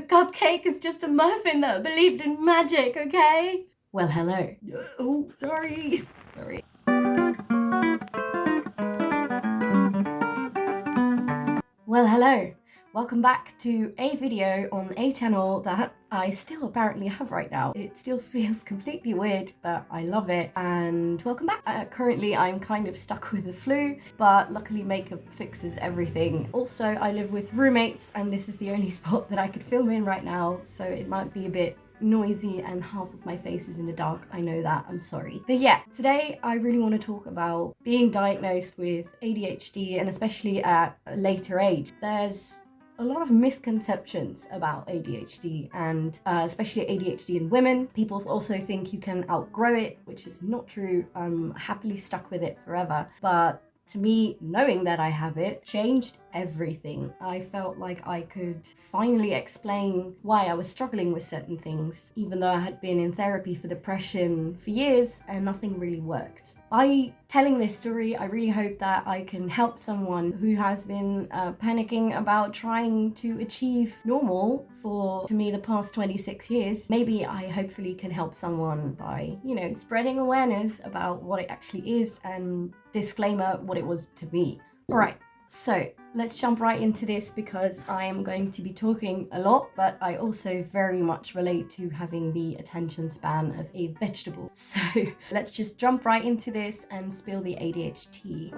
cupcake is just a muffin that believed in magic, okay? Well, hello. Oh, sorry. Well, hello. Welcome back to a video on a channel that I still apparently have right now. It still feels completely weird, but I love it. And welcome back. Currently, I'm kind of stuck with the flu, but luckily makeup fixes everything. Also, I live with roommates, and this is the only spot that I could film in right now, so it might be a bit noisy and half of my face is in the dark. I know that, I'm sorry. But yeah, today I really want to talk about being diagnosed with ADHD, and especially at a later age. There's a lot of misconceptions about ADHD, and especially ADHD in women. People also think you can outgrow it, which is not true. I'm happily stuck with it forever. But to me, knowing that I have it changed everything. I felt like I could finally explain why I was struggling with certain things, even though I had been in therapy for depression for years and nothing really worked. By telling this story, I really hope that I can help someone who has been panicking about trying to achieve normal for, to me, the past 26 years. Maybe I hopefully can help someone by, spreading awareness about what it actually is, and disclaimer, what it was to me. All right. So let's jump right into this, because I am going to be talking a lot, but I also very much relate to having the attention span of a vegetable. So let's just jump right into this and spill the ADHD.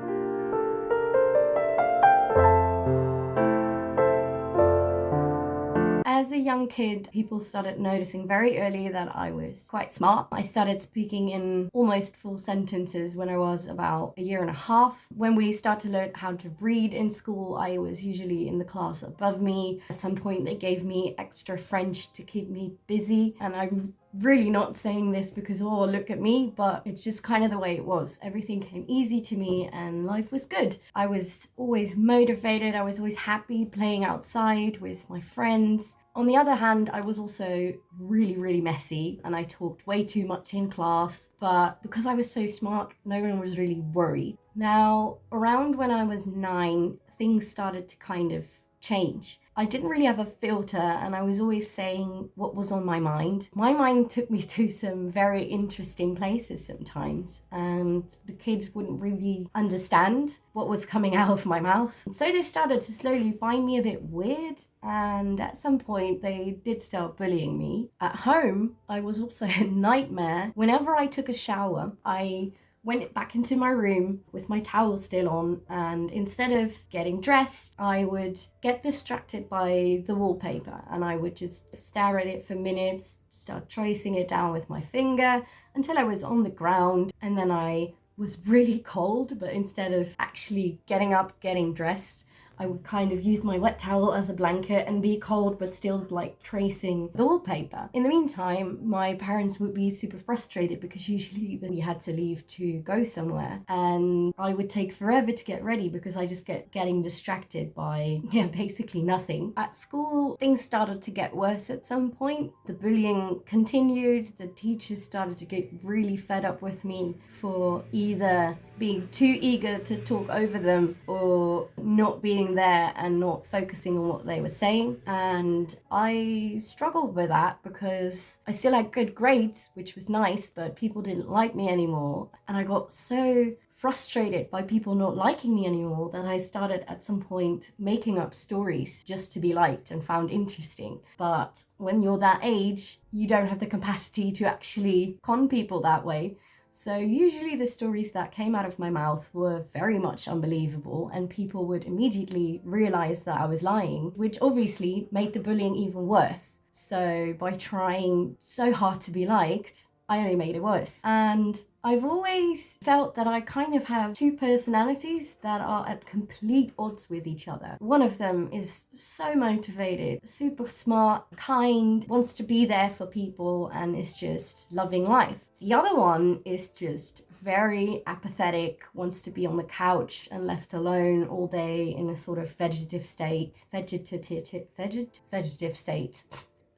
As a young kid, people started noticing very early that I was quite smart. I started speaking in almost full sentences when I was about a year and a half. When we started to learn how to read in school, I was usually in the class above me. At some point, they gave me extra French to keep me busy, and I'm really not saying this because, oh, look at me, but it's just kind of the way it was. Everything came easy to me and life was good. I was always motivated. I was always happy playing outside with my friends. On the other hand, I was also really, really messy, and I talked way too much in class, but because I was so smart, no one was really worried. Now, around when I was 9, things started to kind of change. I didn't really have a filter, and I was always saying what was on my mind. My mind took me to some very interesting places sometimes, and the kids wouldn't really understand what was coming out of my mouth. And so they started to slowly find me a bit weird, and at some point they did start bullying me. At home, I was also a nightmare. Whenever I took a shower, I went back into my room with my towel still on, and instead of getting dressed, I would get distracted by the wallpaper, and I would just stare at it for minutes, start tracing it down with my finger until I was on the ground, and then I was really cold, but instead of actually getting up, getting dressed, I would kind of use my wet towel as a blanket and be cold, but still like tracing the wallpaper. In the meantime, my parents would be super frustrated because usually we had to leave to go somewhere, and I would take forever to get ready because I just getting distracted by, basically nothing. At school, things started to get worse at some point. The bullying continued. The teachers started to get really fed up with me for either being too eager to talk over them or not being there and not focusing on what they were saying. And I struggled with that because I still had good grades, which was nice, but people didn't like me anymore. And I got so frustrated by people not liking me anymore that I started at some point making up stories just to be liked and found interesting. But when you're that age, you don't have the capacity to actually con people that way. So usually the stories that came out of my mouth were very much unbelievable, and people would immediately realize that I was lying, which obviously made the bullying even worse. So by trying so hard to be liked, I only made it worse. And I've always felt that I kind of have two personalities that are at complete odds with each other. One of them is so motivated, super smart, kind, wants to be there for people, and is just loving life. The other one is just very apathetic, wants to be on the couch and left alone all day in a sort of vegetative state,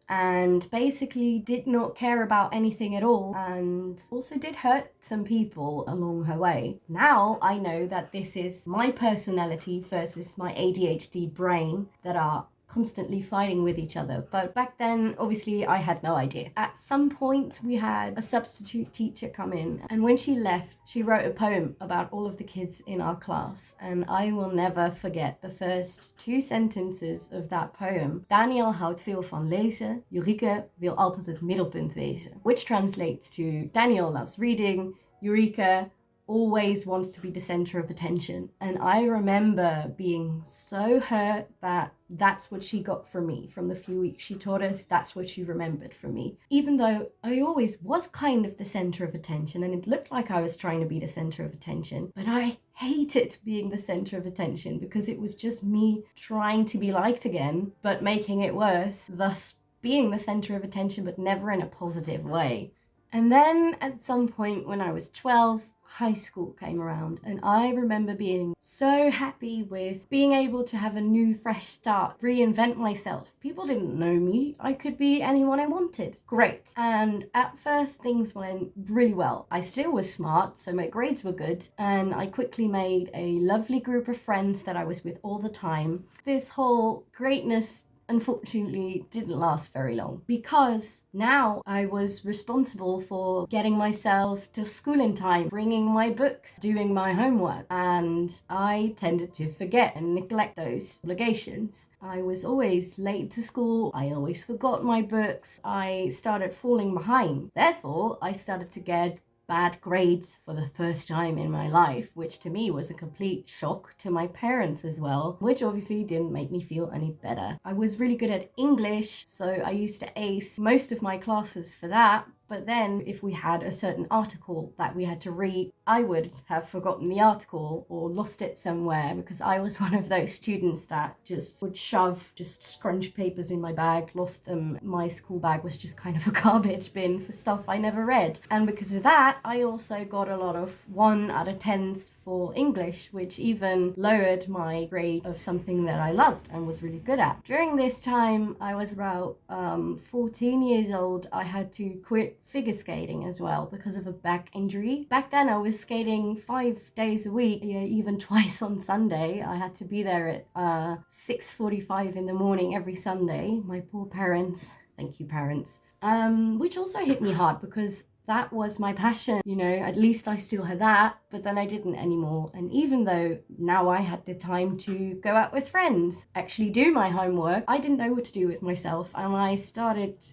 and basically did not care about anything at all, and also did hurt some people along her way. Now I know that this is my personality versus my ADHD brain that are constantly fighting with each other. But back then, obviously, I had no idea. At some point, we had a substitute teacher come in, and when she left, she wrote a poem about all of the kids in our class, and I will never forget the first 2 sentences of that poem. Daniel houdt veel van lezen, Jorieke wil altijd het middelpunt wezen. Which translates to Daniel loves reading, Jorieke always wants to be the center of attention. And I remember being so hurt that that's what she got from me. From the few weeks she taught us, that's what she remembered from me. Even though I always was kind of the center of attention, and it looked like I was trying to be the center of attention, but I hated being the center of attention because it was just me trying to be liked again, but making it worse, thus being the center of attention, but never in a positive way. And then at some point when I was 12, high school came around, and I remember being so happy with being able to have a new fresh start, reinvent myself. People didn't know me. I could be anyone I wanted. Great. And at first things went really well. I still was smart, so my grades were good, and I quickly made a lovely group of friends that I was with all the time. This whole greatness unfortunately didn't last very long, because now I was responsible for getting myself to school in time, bringing my books, doing my homework, and I tended to forget and neglect those obligations. I was always late to school, I always forgot my books, I started falling behind. Therefore, I started to get bad grades for the first time in my life, which to me was a complete shock to my parents as well, which obviously didn't make me feel any better. I was really good at English, so I used to ace most of my classes for that. But then if we had a certain article that we had to read, I would have forgotten the article or lost it somewhere, because I was one of those students that just would scrunch papers in my bag, lost them. My school bag was just kind of a garbage bin for stuff I never read. And because of that, I also got a lot of 1 out of 10s for English, which even lowered my grade of something that I loved and was really good at. During this time, I was about 14 years old. I had to quit figure skating as well because of a back injury. Back then I was skating 5 days a week, even twice on Sunday. I had to be there at 6:45 in the morning every Sunday. My poor parents, thank you parents, which also hit me hard because that was my passion, at least I still had that, but then I didn't anymore. And even though now I had the time to go out with friends, actually do my homework, I didn't know what to do with myself, and I started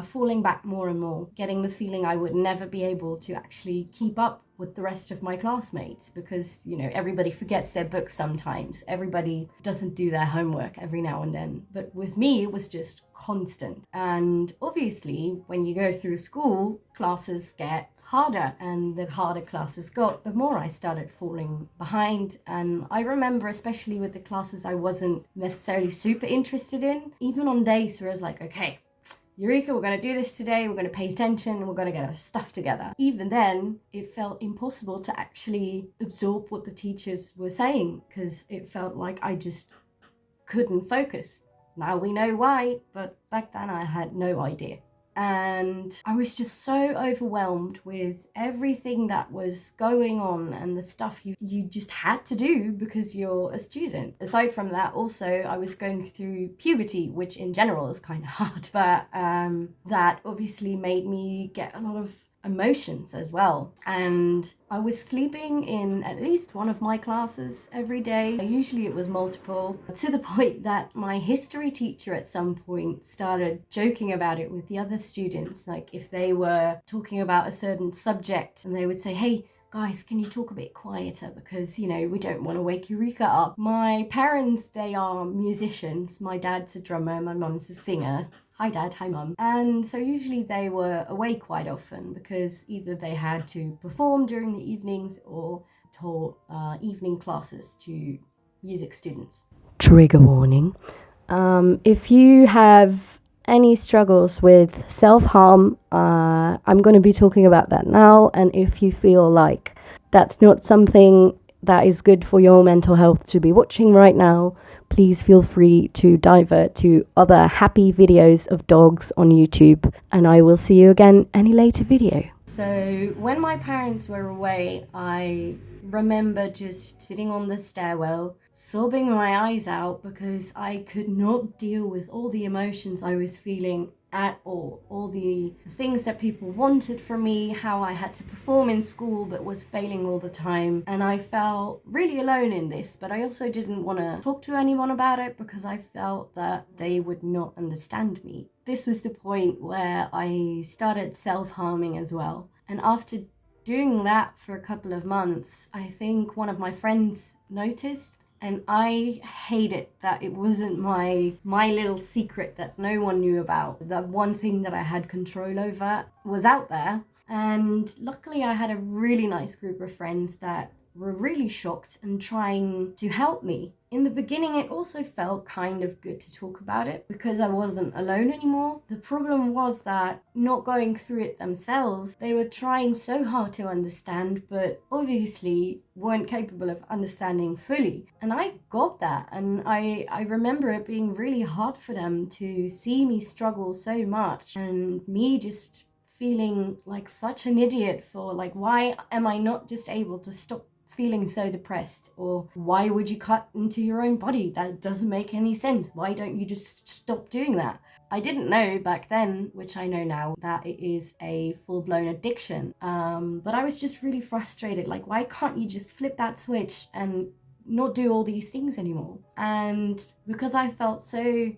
falling back more and more, getting the feeling I would never be able to actually keep up with the rest of my classmates, because everybody forgets their books sometimes, everybody doesn't do their homework every now and then, but with me it was just constant. And obviously when you go through school, classes get harder, and the harder classes got, the more I started falling behind. And I remember, especially with the classes I wasn't necessarily super interested in, even on days where I was like, okay, Jorieke, we're going to do this today, we're going to pay attention, we're going to get our stuff together. Even then, it felt impossible to actually absorb what the teachers were saying, because it felt like I just couldn't focus. Now we know why, but back then I had no idea. And I was just so overwhelmed with everything that was going on and the stuff you just had to do because you're a student. Aside from that, also I was going through puberty, which in general is kind of hard, but that obviously made me get a lot of emotions as well. And I was sleeping in at least one of my classes every day. Usually it was multiple, to the point that my history teacher at some point started joking about it with the other students. Like if they were talking about a certain subject and they would say, hey, guys, can you talk a bit quieter, because, we don't want to wake Jorieke up. My parents, they are musicians. My dad's a drummer, my mum's a singer. Hi dad, hi mum. And so usually they were away quite often because either they had to perform during the evenings or taught evening classes to music students. Trigger warning. If you have any struggles with self-harm, I'm going to be talking about that now. And if you feel like that's not something that is good for your mental health to be watching right now, please feel free to divert to other happy videos of dogs on YouTube, and I will see you again any later video. So when my parents were away, I remember just sitting on the stairwell, sobbing my eyes out because I could not deal with all the emotions I was feeling at all the things that people wanted from me, how I had to perform in school but was failing all the time. And I felt really alone in this, but I also didn't want to talk to anyone about it because I felt that they would not understand me. This was the point where I started self-harming as well. And after doing that for a couple of months, I think one of my friends noticed. And I hate it that it wasn't my little secret that no one knew about. That one thing that I had control over was out there. And luckily I had a really nice group of friends that were really shocked and trying to help me. In the beginning, it also felt kind of good to talk about it because I wasn't alone anymore. The problem was that not going through it themselves, they were trying so hard to understand, but obviously weren't capable of understanding fully. And I got that, and I remember it being really hard for them to see me struggle so much and me just feeling like such an idiot for like, why am I not just able to stop feeling so depressed? Or why would you cut into your own body? That doesn't make any sense. Why don't you just stop doing that? I didn't know back then, which I know now, that it is a full-blown addiction. But I was just really frustrated. Like, why can't you just flip that switch and not do all these things anymore? And because I felt so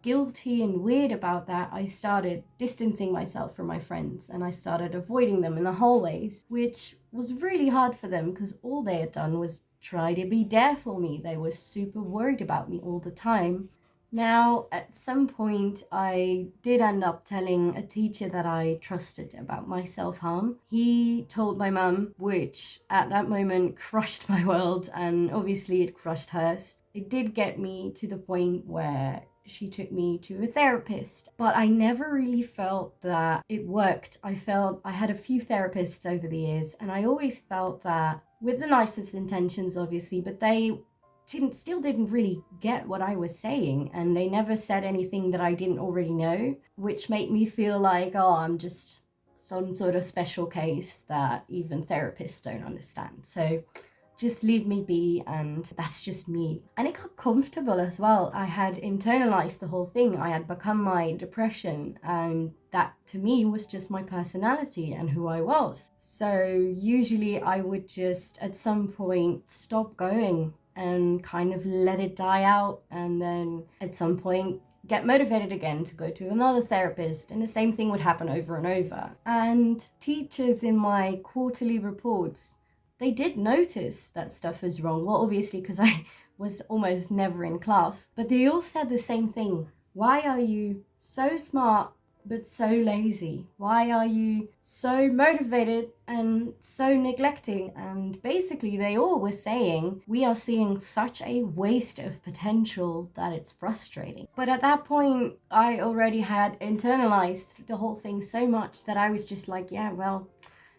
guilty and weird about that, I started distancing myself from my friends and I started avoiding them in the hallways, which was really hard for them because all they had done was try to be there for me. They were super worried about me all the time. Now, at some point, I did end up telling a teacher that I trusted about my self-harm. He told my mum, which at that moment crushed my world, and obviously it crushed hers. It did get me to the point where she took me to a therapist, but I never really felt that it worked. I had a few therapists over the years, and I always felt that with the nicest intentions, obviously, but they still didn't really get what I was saying, and they never said anything that I didn't already know, which made me feel like, oh, I'm just some sort of special case that even therapists don't understand. So just leave me be, and that's just me. And it got comfortable as well. I had internalized the whole thing. I had become my depression, and that to me was just my personality and who I was. So usually I would just at some point stop going and kind of let it die out, and then at some point get motivated again to go to another therapist, and the same thing would happen over and over. And teachers in my quarterly reports, they did notice that stuff was wrong. Well, obviously, because I was almost never in class. But they all said the same thing. Why are you so smart but so lazy? Why are you so motivated and so neglecting? And basically, they all were saying, we are seeing such a waste of potential that it's frustrating. But at that point, I already had internalized the whole thing so much that I was just like, yeah, well,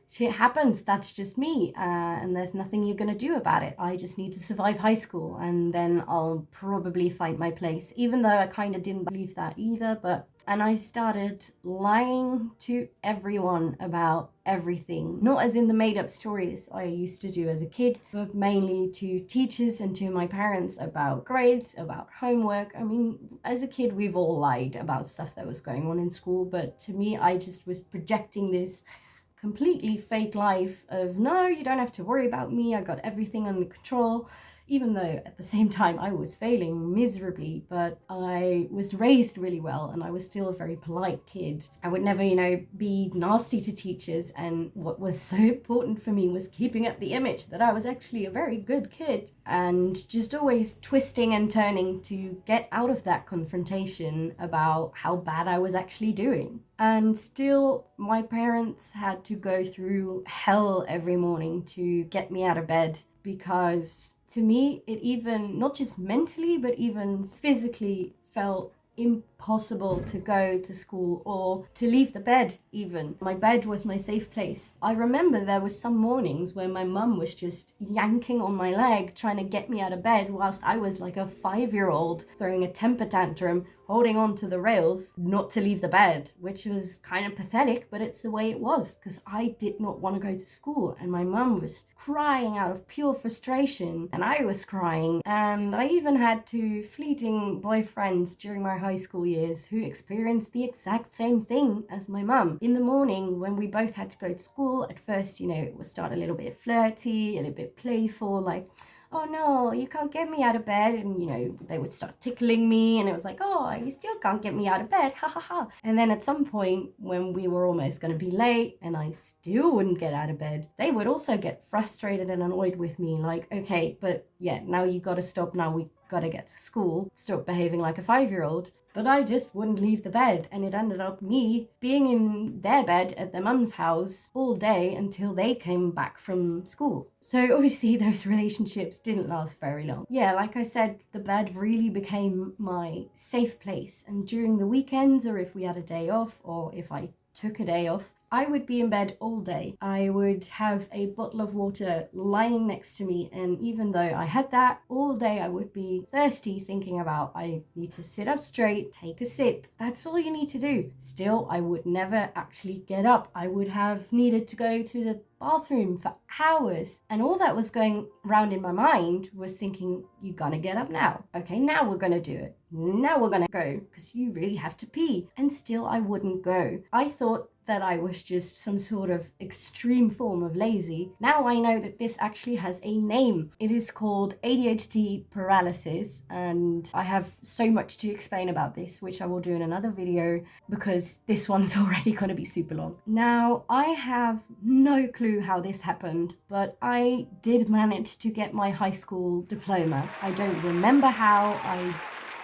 shit happens, that's just me, and there's nothing you're gonna do about it. I just need to survive high school and then I'll probably find my place, even though I kind of didn't believe that either. And I started lying to everyone about everything, not as in the made-up stories I used to do as a kid, but mainly to teachers and to my parents about grades, about homework. I mean, as a kid, we've all lied about stuff that was going on in school, but to me, I just was projecting this completely fake life of, no, you don't have to worry about me, I got everything under control, even though at the same time I was failing miserably. But I was raised really well and I was still a very polite kid. I would never, be nasty to teachers, and what was so important for me was keeping up the image that I was actually a very good kid, and just always twisting and turning to get out of that confrontation about how bad I was actually doing. And still, my parents had to go through hell every morning to get me out of bed, because to me, it even, not just mentally, but even physically felt possible to go to school or to leave the bed even. My bed was my safe place. I remember there was some mornings where my mum was just yanking on my leg trying to get me out of bed whilst I was like a 5-year-old throwing a temper tantrum, holding on to the rails not to leave the bed, which was kind of pathetic, but it's the way it was because I did not want to go to school and my mum was crying out of pure frustration and I was crying, and I even had 2 fleeting boyfriends during my high school years who experienced the exact same thing as my mum. In the morning when we both had to go to school, at first, it would start a little bit flirty, a little bit playful, like, oh no, you can't get me out of bed. And, they would start tickling me and it was like, oh, you still can't get me out of bed. Ha ha ha. And then at some point when we were almost going to be late and I still wouldn't get out of bed, they would also get frustrated and annoyed with me. Like, okay, but yeah, now you got to stop. Now we got to get to school. Stop behaving like a 5-year-old. But I just wouldn't leave the bed, and it ended up me being in their bed at their mum's house all day until they came back from school. So obviously those relationships didn't last very long. Yeah, like I said, the bed really became my safe place, and during the weekends, or if we had a day off, or if I took a day off, I would be in bed all day. I would have a bottle of water lying next to me, and even though I had that all day, I would be thirsty thinking about, I need to sit up straight, take a sip. That's all you need to do. Still, I would never actually get up. I would have needed to go to the bathroom for hours, and all that was going round in my mind was thinking, you're gonna get up now. Okay, now we're gonna do it. Now we're gonna go because you really have to pee. And still I wouldn't go. I thought that I was just some sort of extreme form of lazy. Now I know that this actually has a name. It is called ADHD paralysis, and I have so much to explain about this, which I will do in another video because this one's already going to be super long. Now, I have no clue how this happened, but I did manage to get my high school diploma. I don't remember how. I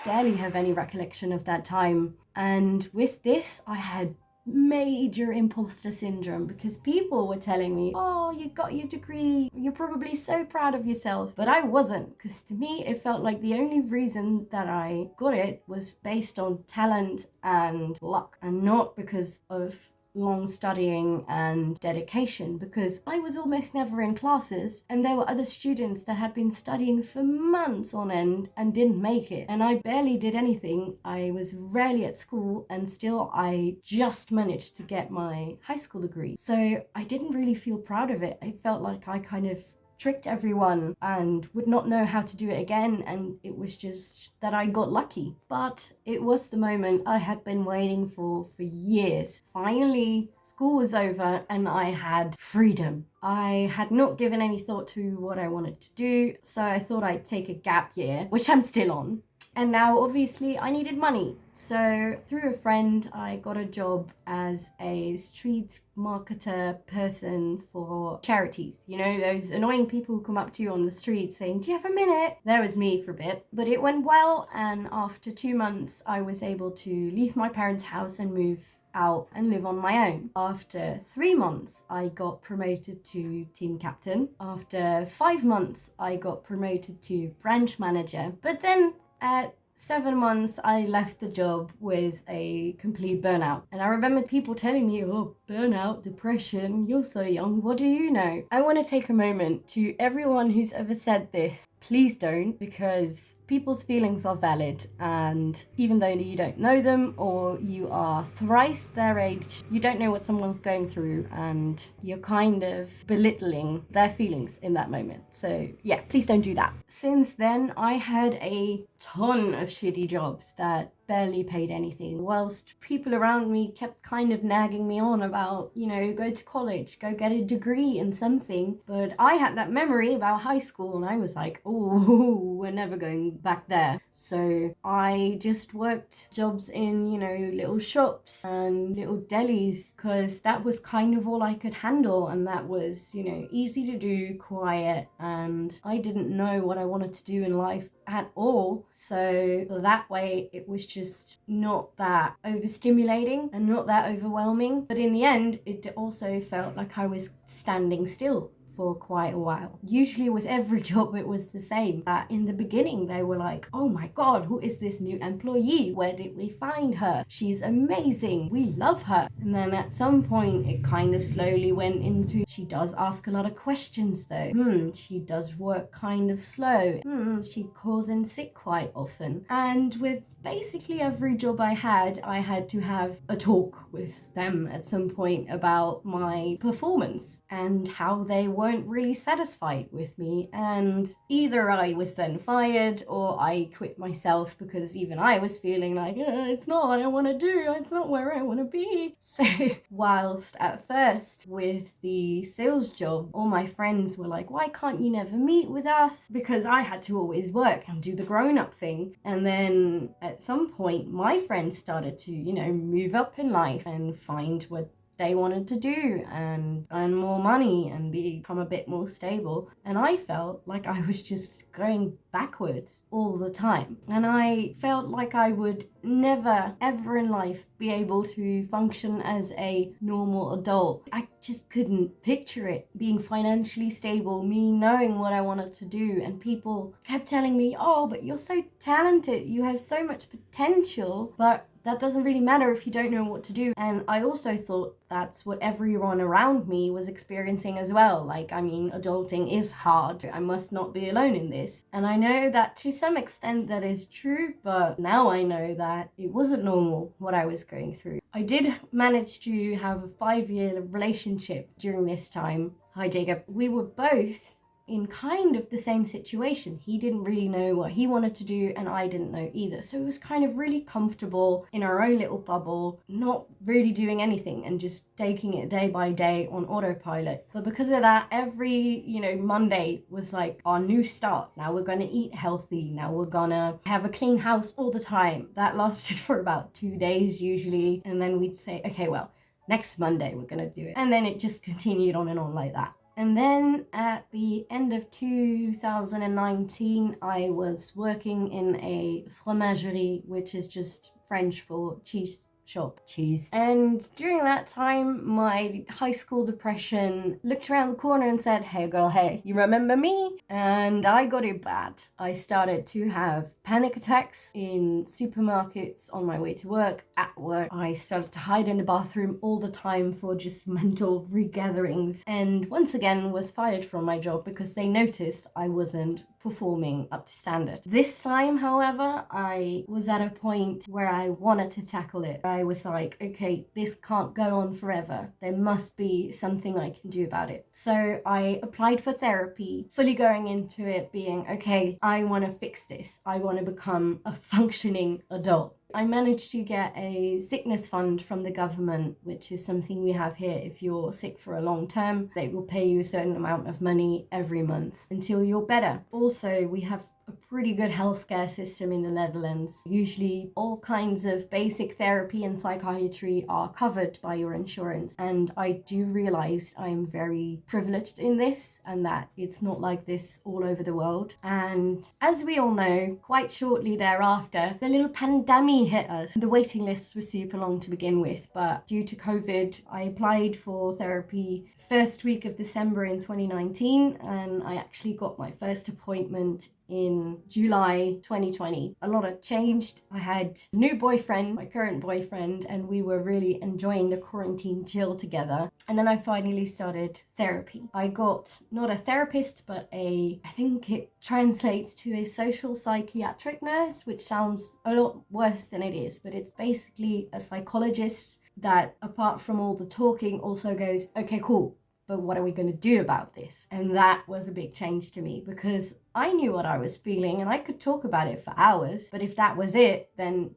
barely have any recollection of that time. And with this, I had major imposter syndrome because people were telling me, oh, you got your degree, you're probably so proud of yourself. But I wasn't, because to me it felt like the only reason that I got it was based on talent and luck, and not because of long studying and dedication, because I was almost never in classes and there were other students that had been studying for months on end and didn't make it, and I barely did anything. I was rarely at school and still I just managed to get my high school degree, so I didn't really feel proud of it. I felt like I kind of tricked everyone and would not know how to do it again, and it was just that I got lucky. But it was the moment I had been waiting for years. Finally, school was over and I had freedom. I had not given any thought to what I wanted to do, so I thought I'd take a gap year, which I'm still on. And now obviously I needed money. So through a friend, I got a job as a street marketer person for charities. You know, those annoying people who come up to you on the street saying, do you have a minute? That was me for a bit, but it went well. And after 2 months, I was able to leave my parents' house and move out and live on my own. After 3 months, I got promoted to team captain. After 5 months, I got promoted to branch manager. But then at 7 months, I left the job with a complete burnout. And I remember people telling me, oh, burnout, depression, you're so young, what do you know? I want to take a moment to everyone who's ever said this. Please don't, because people's feelings are valid, and even though you don't know them or you are thrice their age, you don't know what someone's going through and you're kind of belittling their feelings in that moment. So yeah, please don't do that. Since then, I had a ton of shitty jobs that barely paid anything, whilst people around me kept kind of nagging me on about, you know, go to college, go get a degree in something. But I had that memory about high school and I was like, oh, we're never going back there. So I just worked jobs in, you know, little shops and little delis, because that was kind of all I could handle, and that was, you know, easy to do, quiet, and I didn't know what I wanted to do in life at all. So that way it was just not that overstimulating and not that overwhelming. But in the end, it also felt like I was standing still for quite a while. Usually with every job it was the same, that in the beginning they were like, oh my god, who is this new employee? Where did we find her? She's amazing, we love her. And then at some point it kind of slowly went into, she does ask a lot of questions though. She does work kind of slow. She calls in sick quite often. And with basically every job I had to have a talk with them at some point about my performance and how they weren't really satisfied with me. And either I was then fired or I quit myself, because even I was feeling like, it's not what I want to do, it's not where I want to be. So whilst at first with the sales job, all my friends were like, why can't you never meet with us? Because I had to always work and do the grown-up thing. And then at some point my friends started to, move up in life and find what they wanted to do and earn more money and become a bit more stable. And I felt like I was just going backwards all the time. And I felt like I would never, ever in life be able to function as a normal adult. I just couldn't picture it, being financially stable, me knowing what I wanted to do. And people kept telling me, oh, but you're so talented, you have so much potential, but that doesn't really matter if you don't know what to do. And I also thought that's what everyone around me was experiencing as well. Adulting is hard. I must not be alone in this. And I know that to some extent that is true, but now I know that it wasn't normal what I was going through. I did manage to have a 5-year relationship during this time. Hi, Jacob. We were both in kind of the same situation. He didn't really know what he wanted to do and I didn't know either. So it was kind of really comfortable in our own little bubble, not really doing anything and just taking it day by day on autopilot. But because of that, every, Monday was like our new start. Now we're going to eat healthy. Now we're going to have a clean house all the time. That lasted for about 2 days usually. And then we'd say, okay, well, next Monday we're going to do it. And then it just continued on and on like that. And then at the end of 2019, I was working in a fromagerie, which is just French for cheese shop, cheese. And during that time, my high school depression looked around the corner and said, hey girl, hey, you remember me? And I got it bad. I started to have panic attacks in supermarkets on my way to work, at work. I started to hide in the bathroom all the time for just mental regatherings, and once again was fired from my job because they noticed I wasn't performing up to standard. This time, however, I was at a point where I wanted to tackle it. I was like, okay, this can't go on forever. There must be something I can do about it. So I applied for therapy, fully going into it being, okay, I want to fix this. I want to become a functioning adult. I managed to get a sickness fund from the government, which is something we have here. If you're sick for a long term, they will pay you a certain amount of money every month until you're better. Also, we have a pretty good healthcare system in the Netherlands. Usually all kinds of basic therapy and psychiatry are covered by your insurance. And I do realize I'm very privileged in this and that it's not like this all over the world. And as we all know, quite shortly thereafter, the little pandemic hit us. The waiting lists were super long to begin with, but due to COVID, I applied for therapy first week of December in 2019, and I actually got my first appointment in July 2020. A lot had changed. I had a new boyfriend, my current boyfriend, and we were really enjoying the quarantine chill together. And then I finally started therapy. I got not a therapist, but I think it translates to a social psychiatric nurse, which sounds a lot worse than it is, but it's basically a psychologist that, apart from all the talking, also goes, okay, cool, but what are we going to do about this? And that was a big change to me because I knew what I was feeling and I could talk about it for hours. But if that was it, then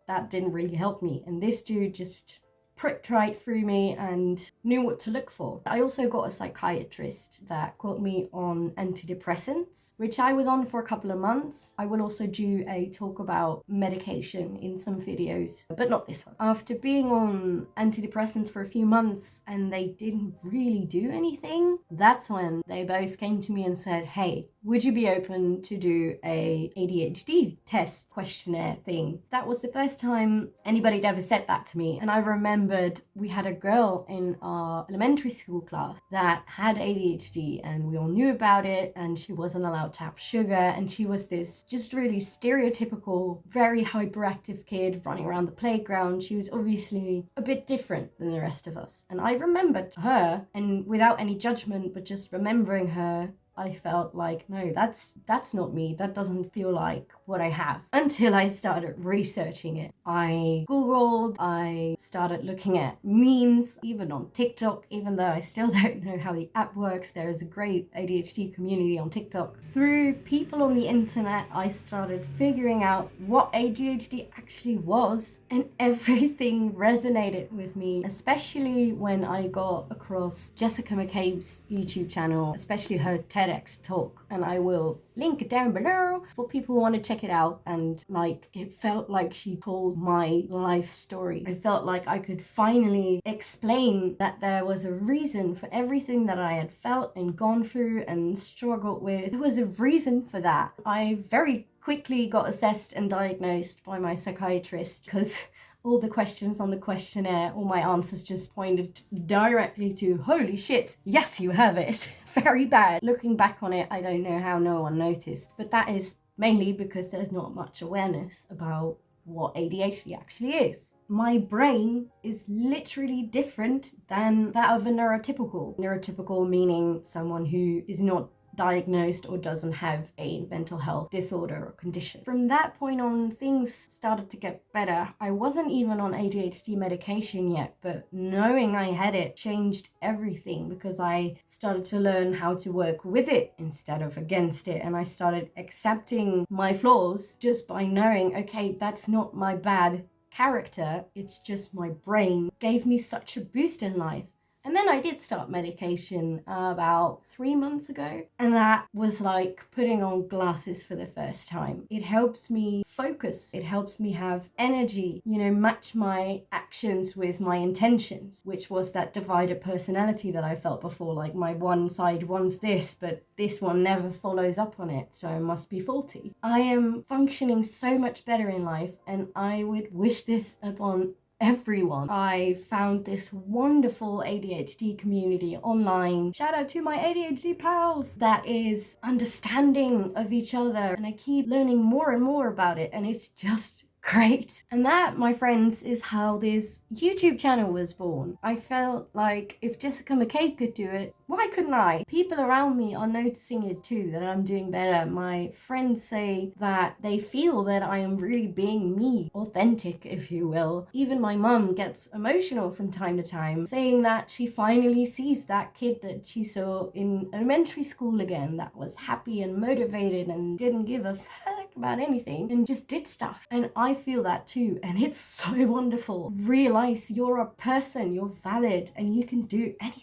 that didn't really help me. And this dude just pricked right through me and knew what to look for. I also got a psychiatrist that got me on antidepressants, which I was on for a couple of months. I will also do a talk about medication in some videos, but not this one. After being on antidepressants for a few months and they didn't really do anything, that's when they both came to me and said, hey, would you be open to do a ADHD test questionnaire thing? That was the first time anybody had ever said that to me. And I remembered we had a girl in our elementary school class that had ADHD, and we all knew about it, and she wasn't allowed to have sugar, and she was this just really stereotypical, very hyperactive kid running around the playground. She was obviously a bit different than the rest of us. And I remembered her, and without any judgment, but just remembering her, I felt like, no, that's not me. That doesn't feel like what I have. Until I started researching it. I Googled, I started looking at memes, even on TikTok, even though I still don't know how the app works. There is a great ADHD community on TikTok. Through people on the internet, I started figuring out what ADHD actually was, and everything resonated with me, especially when I got across Jessica McCabe's YouTube channel, especially her TEDX-Talk, and I will link it down below for people who want to check it out. And like, it felt like she told my life story. I felt like I could finally explain that there was a reason for everything that I had felt and gone through and struggled with. There was a reason for that. I very quickly got assessed and diagnosed by my psychiatrist because all the questions on the questionnaire, all my answers just pointed directly to, holy shit, yes, you have it. Very bad. Looking back on it, I don't know how no one noticed, but that is mainly because there's not much awareness about what ADHD actually is. My brain is literally different than that of a neurotypical. Neurotypical meaning someone who is not diagnosed or doesn't have a mental health disorder or condition. From that point on, things started to get better. I wasn't even on ADHD medication yet, but knowing I had it changed everything, because I started to learn how to work with it instead of against it, and I started accepting my flaws just by knowing, okay, that's not my bad character, it's just my brain. It gave me such a boost in life. And then I did start medication about 3 months ago, and that was like putting on glasses for the first time. It helps me focus, it helps me have energy, match my actions with my intentions, which was that divided personality that I felt before, like my one side wants this, but this one never follows up on it, so it must be faulty. I am functioning so much better in life, and I would wish this upon everyone. I found this wonderful ADHD community online. Shout out to my ADHD pals that is understanding of each other, and I keep learning more and more about it, and it's just great. And that, my friends, is how this YouTube channel was born. I felt like if Jessica McCabe could do it, why couldn't I? People around me are noticing it too, that I'm doing better. My friends say that they feel that I am really being me, authentic, if you will. Even my mum gets emotional from time to time, saying that she finally sees that kid that she saw in elementary school again, that was happy and motivated and didn't give a fuck about anything and just did stuff. And I feel that too, and it's so wonderful. Realize you're a person, you're valid, and you can do anything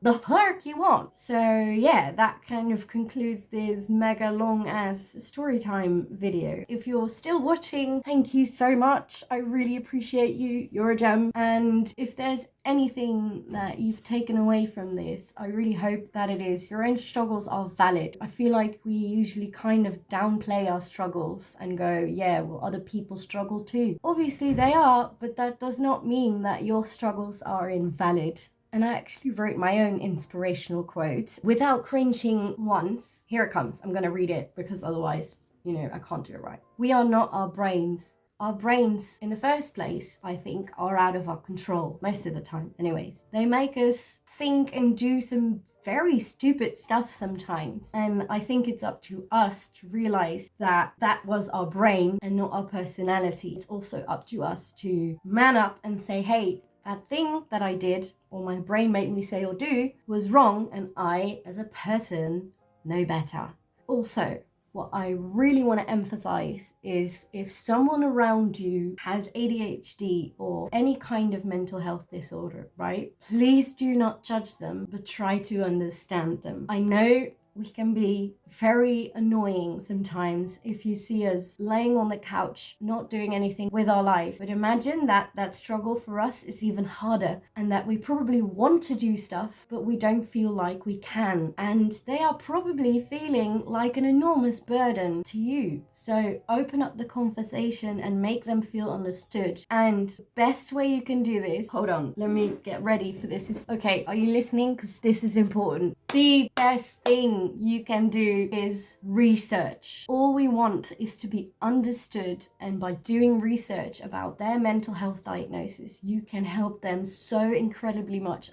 the fuck you want. So yeah, that kind of concludes this mega long ass story time video. If you're still watching, thank you so much. I really appreciate you. You're a gem. And if there's anything that you've taken away from this, I really hope that it is your own struggles are valid. I feel like we usually kind of downplay our struggles and go, yeah, well, other people struggle too. Obviously they are, but that does not mean that your struggles are invalid. And I actually wrote my own inspirational quote without cringing once. Here it comes. I'm going to read it because otherwise, I can't do it right. We are not our brains. Our brains, in the first place, I think, are out of our control. Most of the time, anyways. They make us think and do some very stupid stuff sometimes. And I think it's up to us to realize that that was our brain and not our personality. It's also up to us to man up and say, hey, that thing that I did, or my brain made me say or do, was wrong, and I, as a person, know better. Also, what I really want to emphasize is if someone around you has ADHD or any kind of mental health disorder, right? Please do not judge them, but try to understand them. I know We can be very annoying sometimes if you see us laying on the couch, not doing anything with our lives. But imagine that struggle for us is even harder, and that we probably want to do stuff, but we don't feel like we can. And they are probably feeling like an enormous burden to you. So open up the conversation and make them feel understood. And the best way you can do this, hold on, let me get ready for this. Okay, are you listening? Because this is important. The best thing you can do is research. All we want is to be understood, and by doing research about their mental health diagnosis, you can help them so incredibly much.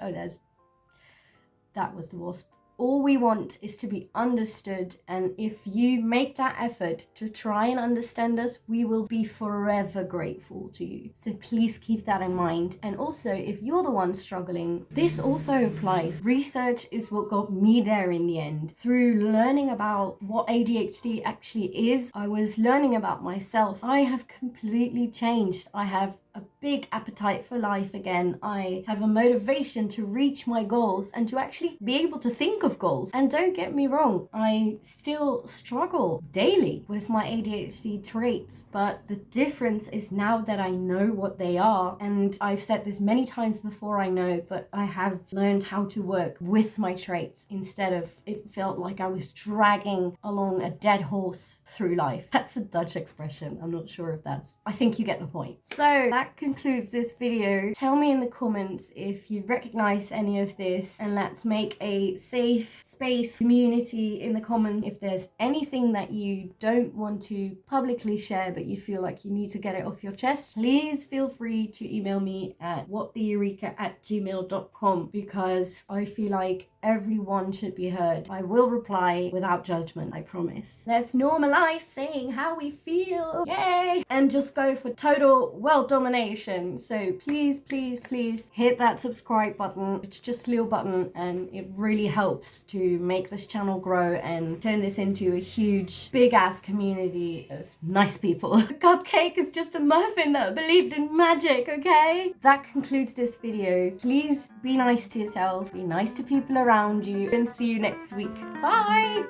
That was the wasp. All we want is to be understood, and if you make that effort to try and understand us, we will be forever grateful to you. So please keep that in mind. And also, if you're the one struggling, this also applies. Research is what got me there in the end. Through learning about what ADHD actually is, I was learning about myself. I have completely changed. I have a big appetite for life again. I have a motivation to reach my goals and to actually be able to think of goals. And don't get me wrong, I still struggle daily with my ADHD traits, but the difference is now that I know what they are, and I've said this many times before, I know, but I have learned how to work with my traits instead of it felt like I was dragging along a dead horse through life. That's a Dutch expression. I'm not sure if I think you get the point. So that concludes this video. Tell me in the comments if you recognize any of this, and let's make a safe space community in the comments. If there's anything that you don't want to publicly share but you feel like you need to get it off your chest, please feel free to email me at whatthejorieke@gmail.com, because I feel like everyone should be heard. I will reply without judgment, I promise. Let's normalize saying how we feel. Yay! And just go for total world domination. So please, please, please hit that subscribe button. It's just a little button, and it really helps to make this channel grow and turn this into a huge, big ass community of nice people. The cupcake is just a muffin that believed in magic, okay? That concludes this video. Please be nice to yourself, be nice to people around you, and see you next week. Bye!